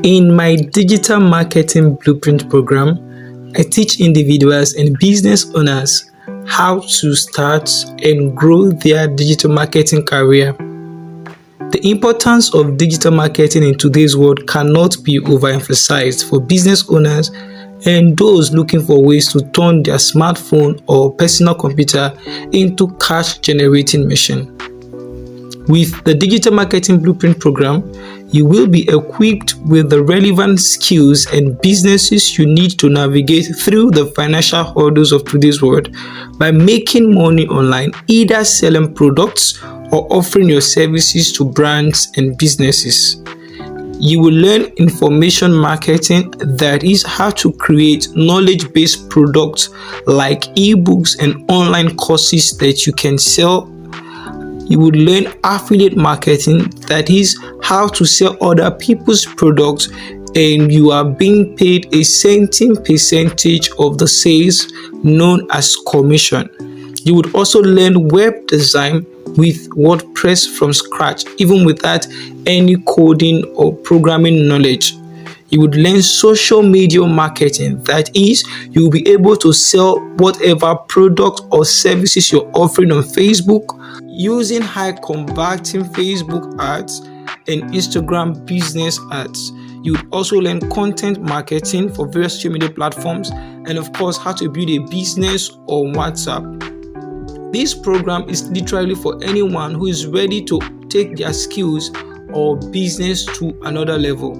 In my digital marketing blueprint program, I teach individuals and business owners how to start and grow their digital marketing career. The importance of digital marketing in today's world cannot be overemphasized for business owners and those looking for ways to turn their smartphone or personal computer into cash-generating machine. With the Digital Marketing Blueprint program, you will be equipped with the relevant skills and businesses you need to navigate through the financial hurdles of today's world by making money online, either selling products or offering your services to brands and businesses. You will learn information marketing, that is how to create knowledge-based products like ebooks and online courses that you can sell. You would learn affiliate marketing, that is how to sell other people's products and you are being paid a certain percentage of the sales known as commission. You would also learn web design with WordPress from scratch, even without any coding or programming knowledge. You would learn social media marketing, that is, you will be able to sell whatever product or services you're offering on Facebook using high converting Facebook ads and Instagram business ads. You would also learn content marketing for various social media platforms and of course how to build a business on WhatsApp. This program is literally for anyone who is ready to take their skills or business to another level.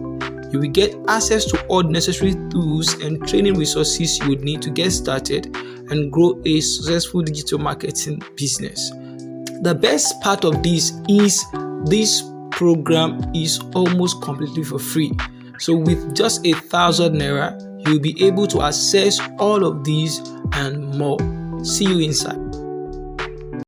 You will get access to all necessary tools and training resources you would need to get started and grow a successful digital marketing business. The best part of this is this program is almost completely for free. So with just 1,000 naira, you'll be able to access all of these and more. See you inside.